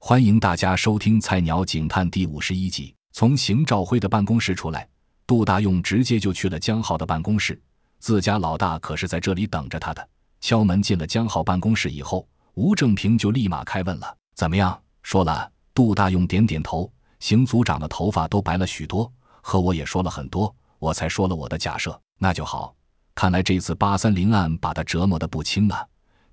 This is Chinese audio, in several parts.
欢迎大家收听《菜鸟警探》第51集。从邢兆辉的办公室出来，杜大用直接就去了江浩的办公室，自家老大可是在这里等着他的。敲门进了江浩办公室以后，吴正平就立马开问了：怎么样？说了？杜大用点点头，邢组长的头发都白了许多，和我也说了很多，我才说了我的假设。那就好，看来这次830案把他折磨得不轻啊，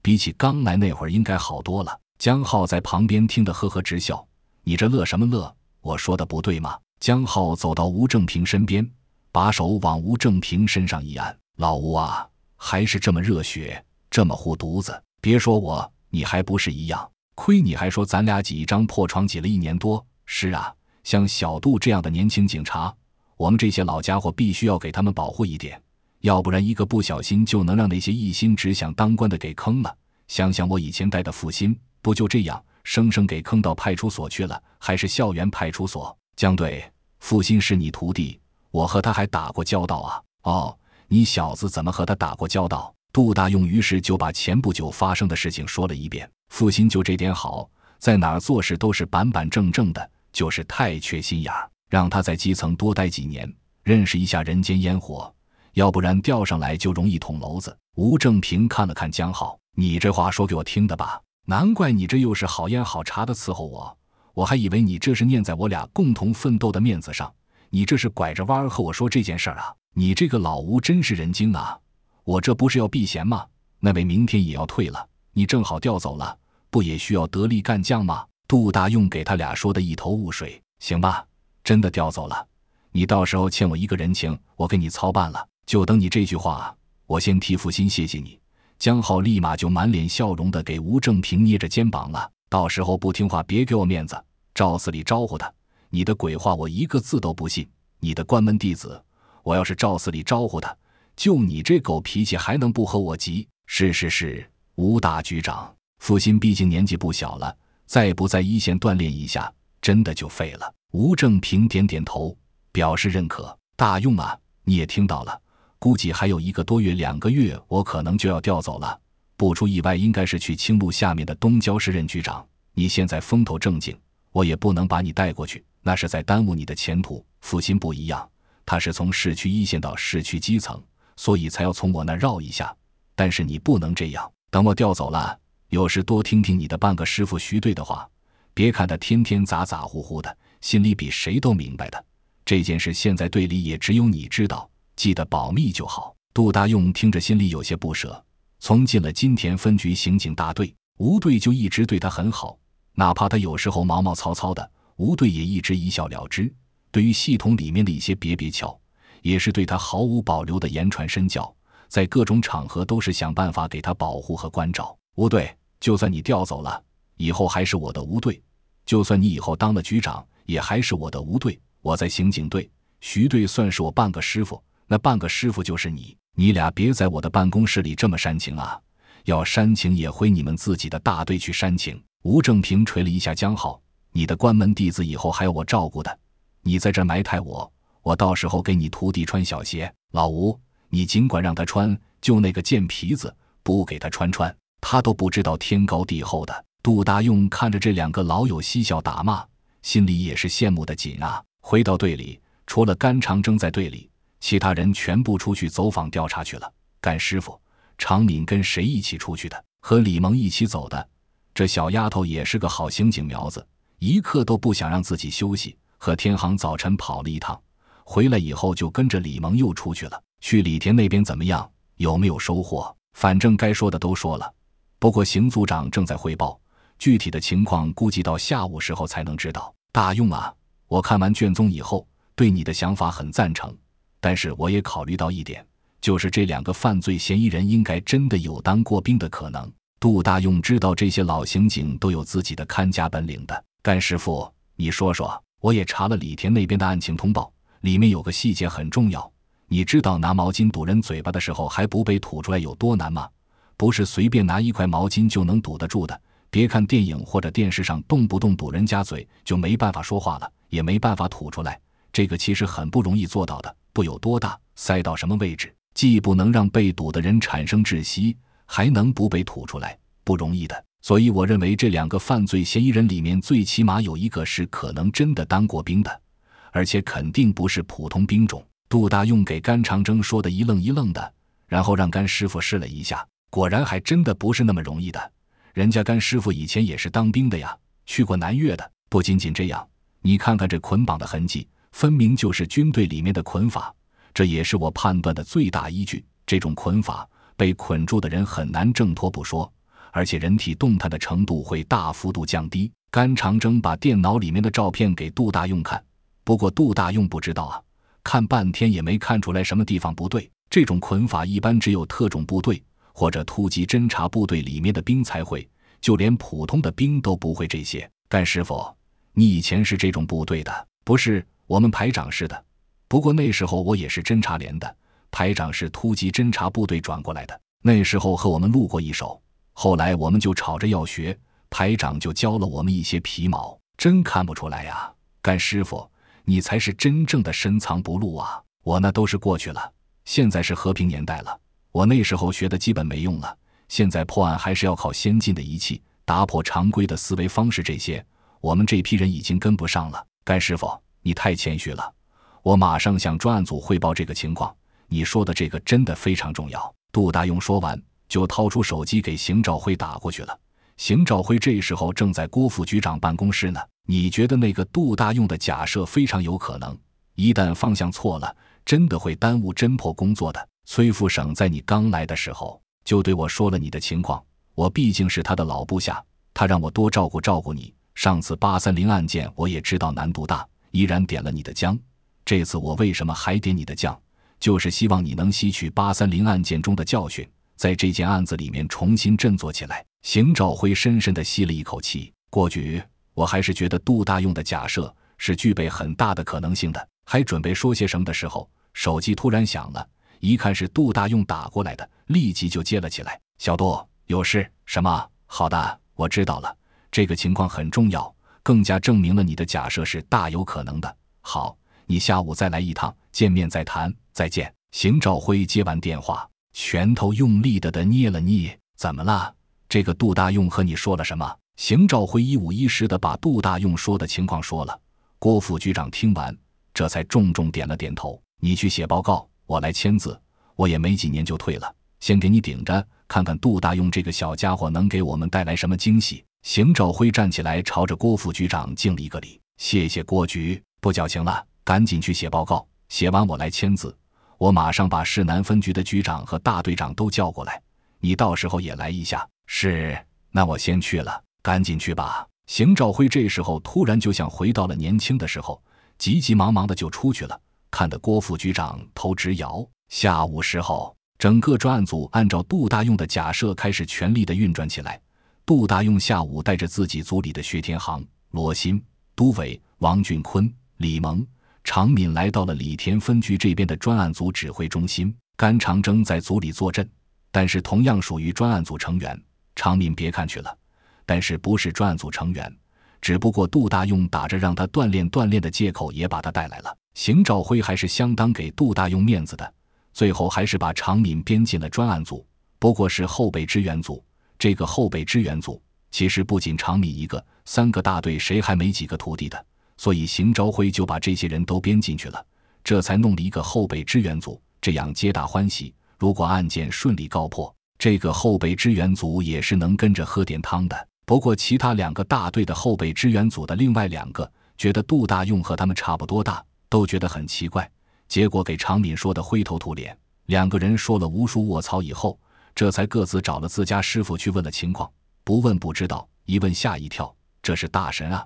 比起刚来那会儿应该好多了。江浩在旁边听得呵呵直笑，你这乐什么乐？我说的不对吗？江浩走到吴正平身边，把手往吴正平身上一按，老吴啊，还是这么热血，这么护犊子。别说我，你还不是一样，亏你还说咱俩挤一张破床挤了1年多。是啊，像小杜这样的年轻警察，我们这些老家伙必须要给他们保护一点，要不然一个不小心就能让那些一心只想当官的给坑了。想想我以前带的付鑫，不就这样生生给坑到派出所去了，还是校园派出所。江队，付鑫是你徒弟，我和他还打过交道啊。哦，你小子怎么和他打过交道？杜大用于是就把前不久发生的事情说了一遍。付鑫就这点好，在哪儿做事都是板板正正的，就是太缺心眼儿，让他在基层多待几年，认识一下人间烟火，要不然调上来就容易捅娄子。吴正平看了看江浩，你这话说给我听的吧？难怪你这又是好烟好茶的伺候我，我还以为你这是念在我俩共同奋斗的面子上，你这是拐着弯和我说这件事啊！你这个老吴真是人精啊！我这不是要避嫌吗？那位明天也要退了，你正好调走了，不也需要得力干将吗？杜大用给他俩说的一头雾水。行吧，真的调走了，你到时候欠我一个人情，我给你操办了，就等你这句话，我先替付鑫谢谢你。江浩立马就满脸笑容地给吴正平捏着肩膀了，到时候不听话别给我面子，赵四里招呼他，你的鬼话我一个字都不信，你的关门弟子，我要是赵四里招呼他，就你这狗脾气还能不和我急？是，吴大局长，付鑫毕竟年纪不小了，再不在一线锻炼一下，真的就废了。吴正平点点头，表示认可。大用啊，你也听到了，估计还有1个多月2个月我可能就要调走了，不出意外应该是去青路下面的东郊市任局长。你现在风头正劲，我也不能把你带过去，那是在耽误你的前途。付鑫不一样，他是从市区一线到市区基层，所以才要从我那绕一下，但是你不能这样，等我调走了，有时多听听你的半个师傅徐队的话，别看他天天咋咋呼呼的，心里比谁都明白的。这件事现在队里也只有你知道，记得保密就好。杜大用听着心里有些不舍，从进了金田分局刑警大队，吴队就一直对他很好，哪怕他有时候毛毛糙糙的，吴队也一直一笑了之。对于系统里面的一些别窍，也是对他毫无保留的言传身教，在各种场合都是想办法给他保护和关照。吴队，就算你调走了，以后还是我的吴队，就算你以后当了局长，也还是我的吴队。我在刑警队，徐队算是我半个师傅，那半个师傅就是你。你俩别在我的办公室里这么煽情啊，要煽情也回你们自己的大队去煽情。吴正平捶了一下江浩，你的关门弟子以后还要我照顾的，你在这埋汰我，我到时候给你徒弟穿小鞋。老吴，你尽管让他穿，就那个贱皮子不给他穿，他都不知道天高地厚的。杜大用看着这2个老友嬉笑打骂，心里也是羡慕的紧啊。回到队里，除了甘长征在队里，其他人全部出去走访调查去了。甘师傅、常敏跟谁一起出去的？和李萌一起走的。这小丫头也是个好刑警苗子，一刻都不想让自己休息，和天航早晨跑了一趟，回来以后就跟着李萌又出去了。去李田那边怎么样？有没有收获？反正该说的都说了，不过邢组长正在汇报，具体的情况估计到下午时候才能知道。大用啊，我看完卷宗以后，对你的想法很赞成，但是我也考虑到一点，就是这2个犯罪嫌疑人应该真的有当过兵的可能。杜大用知道这些老刑警都有自己的看家本领的。甘师傅，你说说，我也查了李田那边的案情通报，里面有个细节很重要，你知道拿毛巾堵人嘴巴的时候还不被吐出来有多难吗？不是随便拿1块毛巾就能堵得住的。别看电影或者电视上动不动堵人家嘴就没办法说话了，也没办法吐出来，这个其实很不容易做到的。布有多大，塞到什么位置，既不能让被堵的人产生窒息，还能不被吐出来，不容易的。所以我认为这2个犯罪嫌疑人里面最起码有一个是可能真的当过兵的，而且肯定不是普通兵种。杜大用给甘长征说的一愣一愣的，然后让甘师傅试了一下，果然还真的不是那么容易的。人家甘师傅以前也是当兵的呀，去过南越的。不仅仅这样，你看看这捆绑的痕迹，分明就是军队里面的捆法，这也是我判断的最大依据。这种捆法，被捆住的人很难挣脱不说，而且人体动弹的程度会大幅度降低。甘长征把电脑里面的照片给杜大用看，不过杜大用不知道啊，看半天也没看出来什么地方不对。这种捆法一般只有特种部队或者突击侦察部队里面的兵才会，就连普通的兵都不会这些。甘师傅，你以前是这种部队的？不是，我们排长是的，不过那时候我也是侦察连的，排长是突击侦察部队转过来的，那时候和我们露过一手，后来我们就吵着要学，排长就教了我们一些皮毛。真看不出来呀，甘师傅，你才是真正的深藏不露啊！我那都是过去了，现在是和平年代了，我那时候学的基本没用了，现在破案还是要靠先进的仪器，打破常规的思维方式，这些我们这批人已经跟不上了。甘师傅，你太谦虚了，我马上向专案组汇报这个情况，你说的这个真的非常重要。杜大用说完就掏出手机给邢兆辉打过去了。邢兆辉这时候正在郭副局长办公室呢。你觉得那个杜大用的假设非常有可能，一旦方向错了，真的会耽误侦破工作的。崔副省在你刚来的时候就对我说了你的情况，我毕竟是他的老部下，他让我多照顾照顾你。上次830案件我也知道难度大，依然点了你的将，这次我为什么还点你的将，就是希望你能吸取830案件中的教训，在这件案子里面重新振作起来。邢兆辉深深地吸了一口气，郭局，我还是觉得杜大用的假设是具备很大的可能性的。还准备说些什么的时候，手机突然响了，一看是杜大用打过来的，立即就接了起来。小杜，有事？什么？好的，我知道了，这个情况很重要，更加证明了你的假设是大有可能的。好，你下午再来一趟，见面再谈，再见。邢兆辉接完电话，拳头用力地捏了捏。怎么了？这个杜大用和你说了什么？邢兆辉一五一十地把杜大用说的情况说了。郭副局长听完，这才重重点了点头。你去写报告，我来签字，我也没几年就退了，先给你顶着，看看杜大用这个小家伙能给我们带来什么惊喜。邢兆辉站起来朝着郭副局长敬了一个礼，谢谢郭局，不矫情了，赶紧去写报告，写完我来签字，我马上把市南分局的局长和大队长都叫过来，你到时候也来一下。是，那我先去了，赶紧去吧。邢兆辉这时候突然就像回到了年轻的时候，急急忙忙的就出去了，看得郭副局长头直摇。下午时候，整个专案组按照杜大用的假设开始全力的运转起来。杜大用下午带着自己组里的薛天航、罗新、都伟、王俊坤、李蒙、常敏来到了李田分局这边的专案组指挥中心。甘长征在组里坐镇，但是同样属于专案组成员。常敏别看去了，但是不是专案组成员，只不过杜大用打着让他锻炼锻炼的借口也把他带来了。邢兆辉还是相当给杜大用面子的，最后还是把常敏编进了专案组，不过是后备支援组。这个后备支援组其实不仅常敏一个，3个大队谁还没几个徒弟的，所以邢兆辉就把这些人都编进去了，这才弄了一个后备支援组，这样皆大欢喜。如果案件顺利告破，这个后备支援组也是能跟着喝点汤的。不过其他2个大队的后备支援组的另外2个觉得杜大用和他们差不多大，都觉得很奇怪，结果给常敏说的灰头土脸。2个人说了无数卧槽以后，这才各自找了自家师傅去问了情况。不问不知道，一问吓一跳，这是大神啊！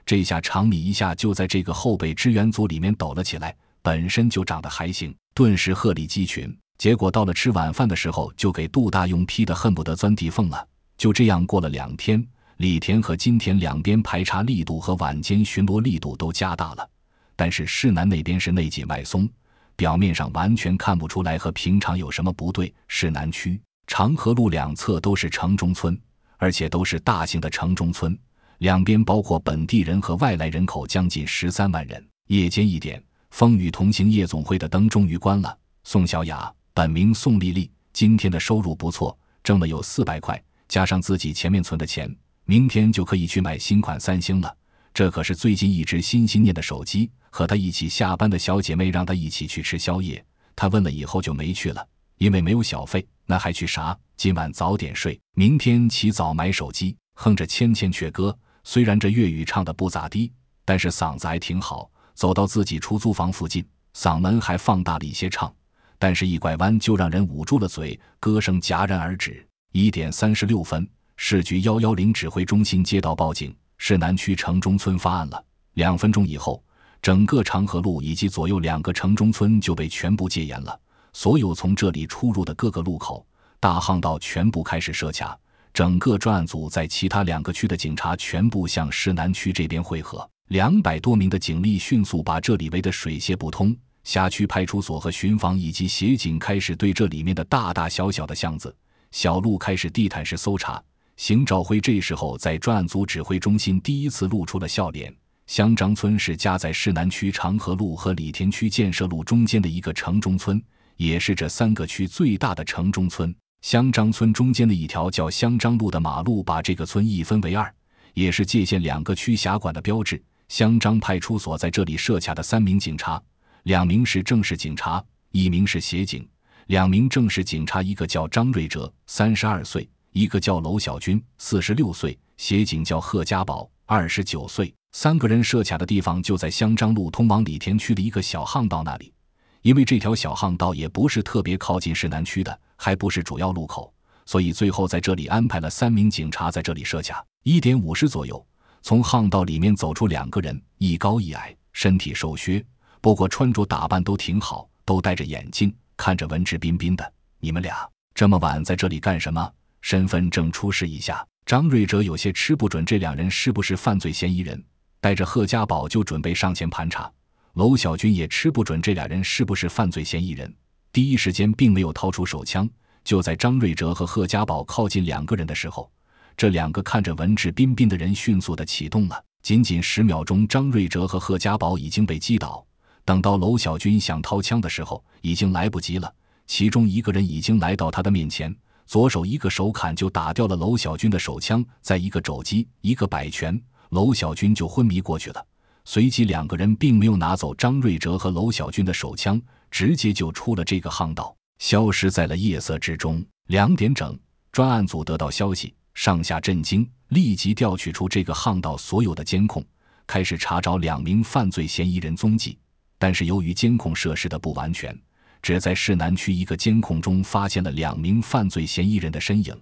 这下常敏一下就在这个后备支援组里面抖了起来，本身就长得还行，顿时鹤立鸡群。结果到了吃晚饭的时候，就给杜大用批得恨不得钻地缝了。就这样过了2天，李田和金田两边排查力度和晚间巡逻力度都加大了，但是市南那边是内紧外松，表面上完全看不出来和平常有什么不对。市南区长河路2侧都是城中村，而且都是大型的城中村，两边包括本地人和外来人口将近13万人。夜间1点，风雨同行夜总会的灯终于关了。宋小雅，本名宋丽丽，今天的收入不错，挣了有400块，加上自己前面存的钱，明天就可以去买新款三星了。这可是最近一直心心念的手机。和他一起下班的小姐妹让他一起去吃宵夜，他问了以后就没去了，因为没有小费，那还去啥？今晚早点睡，明天起早买手机。哼着千千阙歌，虽然这粤语唱的不咋地，但是嗓子还挺好。走到自己出租房附近，嗓门还放大了一些唱，但是一拐弯就让人捂住了嘴，歌声戛然而止。1点36分，市局110指挥中心接到报警，市南区城中村发案了。2分钟以后，整个长河路以及左右2个城中村就被全部戒严了，所有从这里出入的各个路口、大巷道全部开始设卡。整个专案组在其他2个区的警察全部向市南区这边汇合，200多名的警力迅速把这里围得水泄不通。辖区派出所和巡防以及协警开始对这里面的大大小小的巷子、小路开始地毯式搜查。邢兆辉这时候在专案组指挥中心第一次露出了笑脸。香樟村是夹在市南区长河路和李田区建设路中间的一个城中村，也是这3个区最大的城中村。香樟村中间的一条叫香樟路的马路把这个村一分为2，也是界限2个区辖管的标志。香樟派出所在这里设卡的3名警察，2名是正式警察，1名是协警。2名正式警察，一个叫张瑞哲32岁，一个叫娄小军46岁，协警叫贺家宝29岁。3个人设卡的地方就在香樟路通往李田区的一个小巷道那里，因为这条小巷道也不是特别靠近市南区的，还不是主要路口，所以最后在这里安排了3名警察在这里设卡。1点50左右，从巷道里面走出2个人，一高一矮，身体瘦削，不过穿着打扮都挺好，都戴着眼镜，看着文质彬彬的。你们俩这么晚在这里干什么？身份证出示一下。张瑞哲有些吃不准这2人是不是犯罪嫌疑人，带着贺家宝就准备上前盘查。娄小军也吃不准这2人是不是犯罪嫌疑人，第一时间并没有掏出手枪。就在张瑞哲和贺家宝靠近2个人的时候，这2个看着文质彬彬的人迅速地启动了。仅仅10秒钟，张瑞哲和贺家宝已经被击倒。等到娄小军想掏枪的时候，已经来不及了。其中一个人已经来到他的面前，左手一个手砍就打掉了娄小军的手枪，再一个肘击，一个摆拳，娄小军就昏迷过去了。随即2个人并没有拿走张瑞哲和娄小军的手枪，直接就出了这个巷道，消失在了夜色之中。2点整，专案组得到消息，上下震惊，立即调取出这个巷道所有的监控，开始查找2名犯罪嫌疑人踪迹。但是由于监控设施的不完全，只在市南区一个监控中发现了2名犯罪嫌疑人的身影，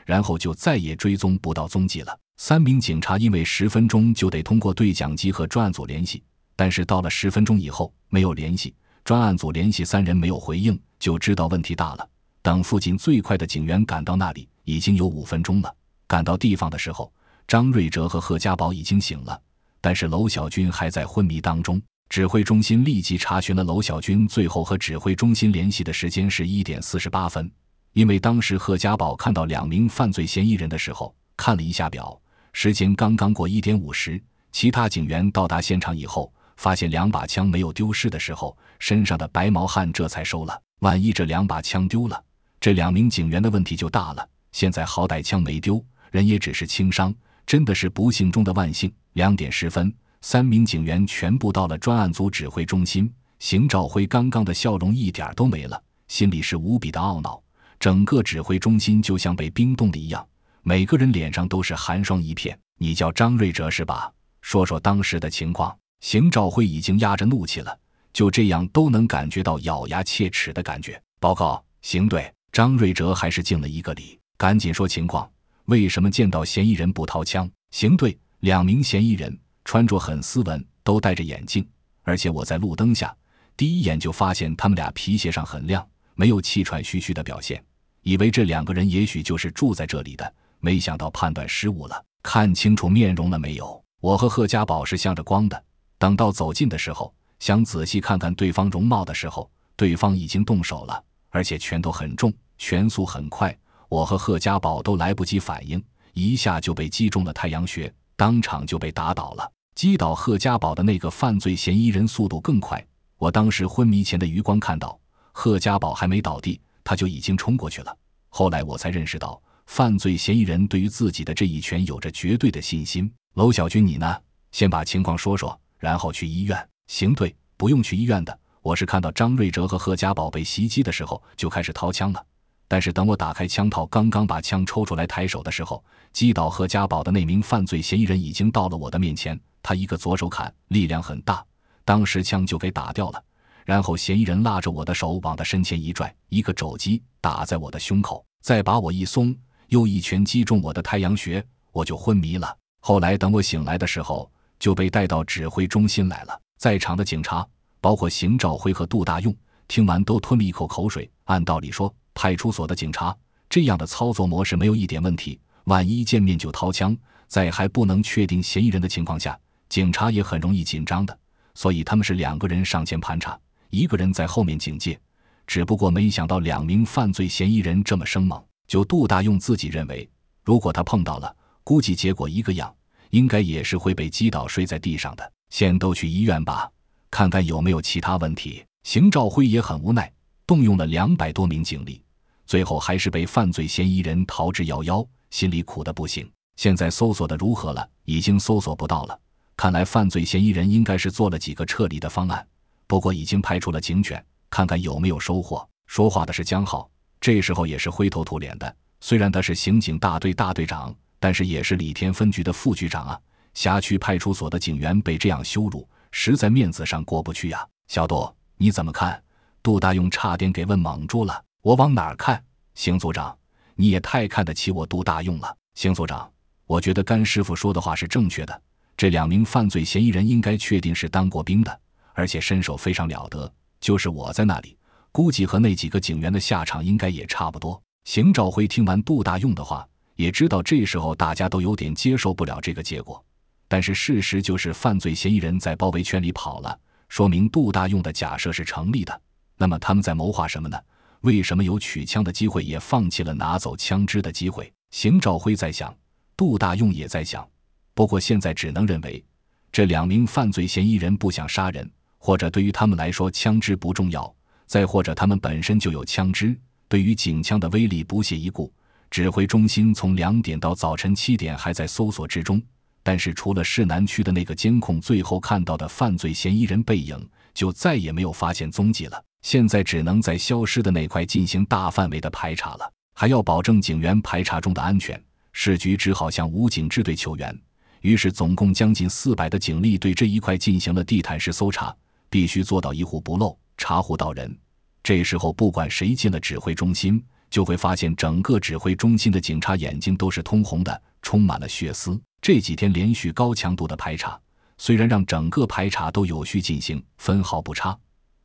然后就再也追踪不到踪迹了。3名警察因为10分钟就得通过对讲机和专案组联系，但是到了10分钟以后没有联系，专案组联系3人没有回应，就知道问题大了。等附近最快的警员赶到那里，已经有5分钟了。赶到地方的时候，张瑞哲和贺家宝已经醒了，但是娄小军还在昏迷当中。指挥中心立即查询了娄小军最后和指挥中心联系的时间是1点48分，因为当时贺家宝看到2名犯罪嫌疑人的时候，看了一下表，时间刚刚过1点50。其他警员到达现场以后，发现2把枪没有丢失的时候，身上的白毛汗这才收了。万一这2把枪丢了，这2名警员的问题就大了。现在好歹枪没丢，人也只是轻伤，真的是不幸中的万幸。2点10分，3名警员全部到了专案组指挥中心。邢兆辉刚刚的笑容一点都没了，心里是无比的懊恼。整个指挥中心就像被冰冻的一样，每个人脸上都是寒霜一片。你叫张瑞哲是吧？说说当时的情况。邢兆辉已经压着怒气了，就这样都能感觉到咬牙切齿的感觉。报告邢队。张瑞哲还是敬了一个礼，赶紧说情况，为什么见到嫌疑人不掏枪？邢队，2名嫌疑人穿着很斯文，都戴着眼镜，而且我在路灯下第一眼就发现他们俩皮鞋上很亮，没有气喘吁吁的表现，以为这2个人也许就是住在这里的，没想到判断失误了。看清楚面容了没有？我和贺家宝是向着光的，等到走近的时候，想仔细看看对方容貌的时候，对方已经动手了，而且拳头很重，拳速很快，我和贺家宝都来不及反应，一下就被击中了太阳穴，当场就被打倒了。击倒贺家宝的那个犯罪嫌疑人速度更快，我当时昏迷前的余光看到，贺家宝还没倒地，他就已经冲过去了。后来我才认识到，犯罪嫌疑人对于自己的这一拳有着绝对的信心。娄小军，你呢？先把情况说说，然后去医院。行，对，不用去医院的。我是看到张瑞哲和贺家宝被袭击的时候就开始掏枪了，但是等我打开枪套，刚刚把枪抽出来抬手的时候，击倒贺家宝的那名犯罪嫌疑人已经到了我的面前。他一个左手砍，力量很大，当时枪就给打掉了。然后嫌疑人拉着我的手往他身前一拽，一个肘击打在我的胸口，再把我一松，又一拳击中我的太阳穴，我就昏迷了。后来等我醒来的时候，就被带到指挥中心来了。在场的警察包括邢兆辉和杜大用听完都吞了一口口水。按道理说，派出所的警察这样的操作模式没有一点问题，万一见面就掏枪，在还不能确定嫌疑人的情况下，警察也很容易紧张的，所以他们是2个人上前盘查，1个人在后面警戒。只不过没想到2名犯罪嫌疑人这么生猛。就杜大用自己认为，如果他碰到了，估计结果一个样，应该也是会被击倒睡在地上的。先都去医院吧，看看有没有其他问题。邢兆辉也很无奈，动用了200多名警力，最后还是被犯罪嫌疑人逃之夭夭，心里苦得不行。现在搜索的如何了？已经搜索不到了，看来犯罪嫌疑人应该是做了几个撤离的方案，不过已经派出了警犬，看看有没有收获。说话的是江浩，这时候也是灰头土脸的，虽然他是刑警大队大队长，但是也是李田分局的副局长啊。辖区派出所的警员被这样羞辱，实在面子上过不去啊。小杜，你怎么看？杜大用差点给问懵住了。我往哪儿看？邢组长，你也太看得起我杜大用了。邢组长，我觉得甘师傅说的话是正确的，这2名犯罪嫌疑人应该确定是当过兵的，而且身手非常了得，就是我在那里，估计和那几个警员的下场应该也差不多。邢兆辉听完杜大用的话，也知道这时候大家都有点接受不了这个结果，但是事实就是犯罪嫌疑人在包围圈里跑了，说明杜大用的假设是成立的。那么他们在谋划什么呢？为什么有取枪的机会也放弃了拿走枪支的机会？邢兆辉在想，杜大用也在想，不过现在只能认为这2名犯罪嫌疑人不想杀人，或者对于他们来说枪支不重要，再或者他们本身就有枪支，对于警枪的威力不屑一顾。指挥中心从2点到早晨7点还在搜索之中，但是除了市南区的那个监控最后看到的犯罪嫌疑人背影，就再也没有发现踪迹了。现在只能在消失的那块进行大范围的排查了，还要保证警员排查中的安全，市局只好向武警支队求援。于是总共将近400的警力对这一块进行了地毯式搜查，必须做到一户不漏，查户到人。这时候不管谁进了指挥中心，就会发现整个指挥中心的警察眼睛都是通红的，充满了血丝。这几天连续高强度的排查，虽然让整个排查都有序进行，分毫不差，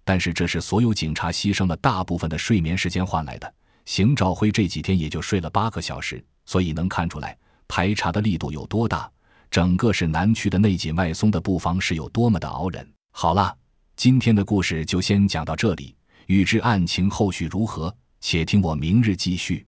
但是这是所有警察牺牲了大部分的睡眠时间换来的。邢兆辉这几天也就睡了8个小时，所以能看出来排查的力度有多大，整个市南区的内紧外松的布防是有多么的熬人。好了，今天的故事就先讲到这里，欲知案情后续如何，且听我明日继续。